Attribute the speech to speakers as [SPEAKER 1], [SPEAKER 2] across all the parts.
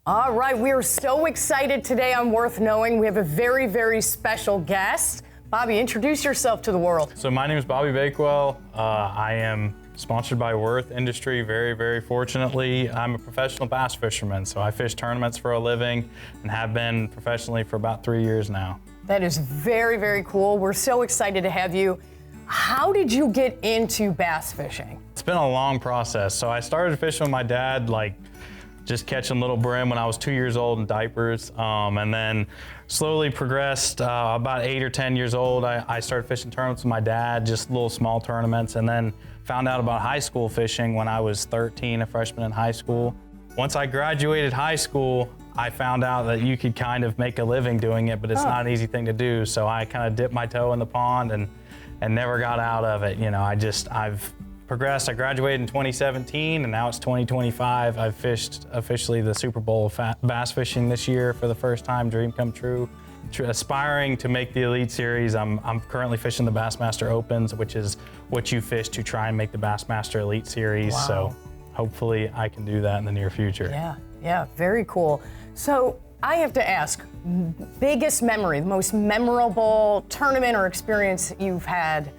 [SPEAKER 1] All right, we are so excited today on Würth Knowing. We have a very, very special guest. Bobby, introduce yourself to the world.
[SPEAKER 2] So my name is Bobby Bakewell. I am sponsored by Würth Industry, very fortunately. I'm a professional bass fisherman, so I fish tournaments for a living and have been professionally for about 3 years now.
[SPEAKER 1] That is very, very cool. We're so excited to have you. How did you get into bass fishing?
[SPEAKER 2] It's been a long process. So I started fishing with my dad, just catching little brim when I was 2 years old in diapers, and then slowly progressed. About 8 or 10 years old, I started fishing tournaments with my dad, just little small tournaments, and then found out about high school fishing when I was 13, a freshman in high school. Once I graduated high school, I found out that you could kind of make a living doing it, but it's not an easy thing to do. So I kind of dipped my toe in the pond and never got out of it. You know, I've progressed. I graduated in 2017 and now it's 2025. I've fished officially the Super Bowl of bass fishing this year for the first time, dream come true. Aspiring to make the Elite Series. I'm currently fishing the Bassmaster Opens, which is what you fish to try and make the Bassmaster Elite Series.
[SPEAKER 1] Wow.
[SPEAKER 2] So hopefully I can do that in the near future.
[SPEAKER 1] Yeah, very cool. So I have to ask, biggest memory, the most memorable tournament or experience you've had?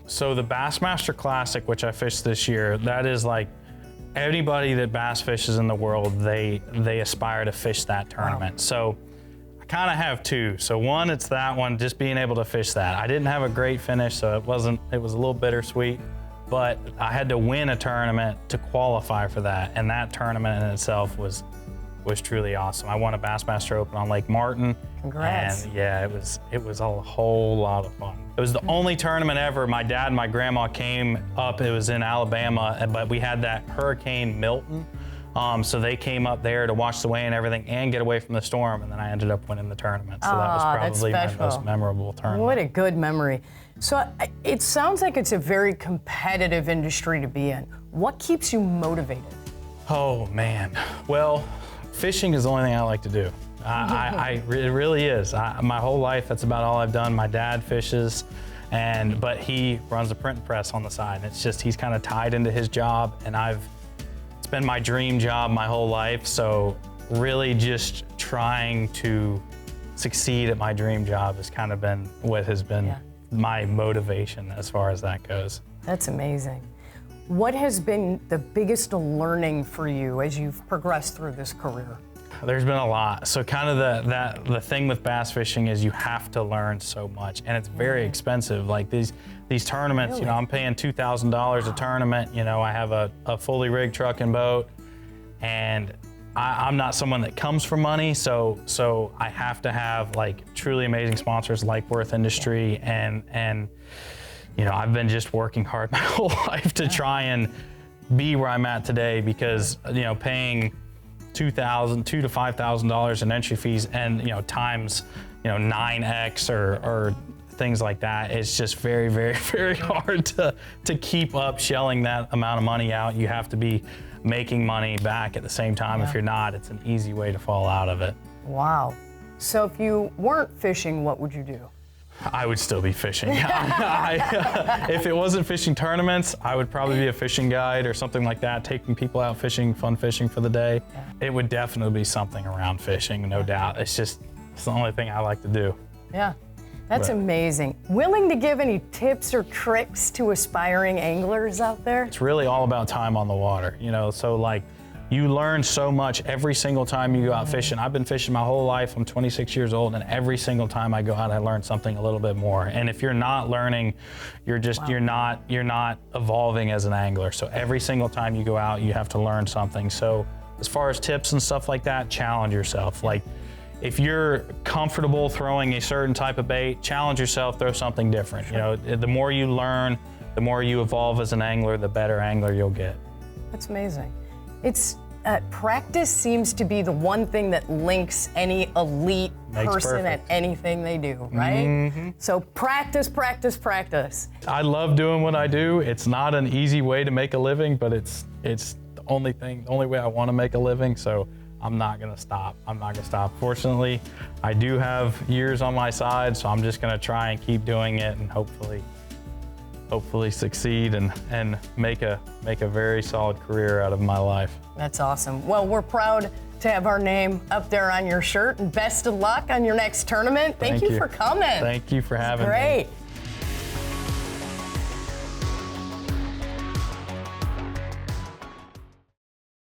[SPEAKER 2] So the Bassmaster Classic, which I fished this year, that is like anybody that bass fishes in the world, they aspire to fish that tournament. Wow. So I kind of have two. So one, it's that one, just being able to fish that. I didn't have a great finish, so it was a little bittersweet, but I had to win a tournament to qualify for that. And that tournament in itself was truly awesome. I won a Bassmaster Open on Lake Martin.
[SPEAKER 1] Congrats.
[SPEAKER 2] And yeah, it was a whole lot of fun. It was the only tournament ever. My dad and my grandma came up. It was in Alabama, but we had that Hurricane Milton. So they came up there to watch the weigh and everything and get away from the storm, and then I ended up winning the tournament. So that was probably my most memorable tournament.
[SPEAKER 1] What a good memory. So it sounds like it's a very competitive industry to be in. What keeps you motivated?
[SPEAKER 2] Oh man, well, fishing is the only thing I like to do. It really is. My whole life, that's about all I've done. My dad fishes, but he runs a print press on the side. And he's kind of tied into his job, and it's been my dream job my whole life. So really just trying to succeed at my dream job has kind of been what has been my motivation as far as that goes.
[SPEAKER 1] That's amazing. What has been the biggest learning for you as you've progressed through this career?
[SPEAKER 2] There's been a lot. So kind of the thing with bass fishing is you have to learn so much, and it's very expensive. Like these tournaments,
[SPEAKER 1] Really?
[SPEAKER 2] you know, I'm paying $2,000 a tournament. You know, I have a fully rigged truck and boat, and I'm not someone that comes from money, so I have to have like truly amazing sponsors like Würth Industry, and you know, I've been just working hard my whole life to try and be where I'm at today, because, you know, paying $2,000 to $5,000 in entry fees and, you know, times, you know, 9x or things like that, it's just very hard to keep up shelling that amount of money out. You have to be making money back at the same time. If you're not, it's an easy way to fall out of it.
[SPEAKER 1] Wow. So if you weren't fishing, what would you do?
[SPEAKER 2] I would still be fishing. If it wasn't fishing tournaments, I would probably be a fishing guide or something like that, taking people out fishing, fun fishing for the day. It would definitely be something around fishing, no doubt. It's the only thing I like to do.
[SPEAKER 1] Yeah, that's amazing. Willing to give any tips or tricks to aspiring anglers out there?
[SPEAKER 2] It's really all about time on the water, you know, so like, you learn so much every single time you go out fishing. I've been fishing my whole life. I'm 26 years old, and every single time I go out, I learn something a little bit more. And if you're not learning, you're not evolving as an angler. So every single time you go out, you have to learn something. So as far as tips and stuff like that, challenge yourself. Like, if you're comfortable throwing a certain type of bait, challenge yourself, throw something different. You know, the more you learn, the more you evolve as an angler, the better angler you'll get.
[SPEAKER 1] That's amazing. It's practice seems to be the one thing that links any elite person at anything they do, right? Mm-hmm. So practice.
[SPEAKER 2] I love doing what I do. It's not an easy way to make a living, but it's the only way I want to make a living. So I'm not gonna stop. Fortunately, I do have years on my side, so I'm just gonna try and keep doing it and hopefully succeed and make a very solid career out of my life.
[SPEAKER 1] That's awesome. Well, we're proud to have our name up there on your shirt, and best of luck on your next tournament. Thank you for coming.
[SPEAKER 2] Thank you for having me.
[SPEAKER 1] Great.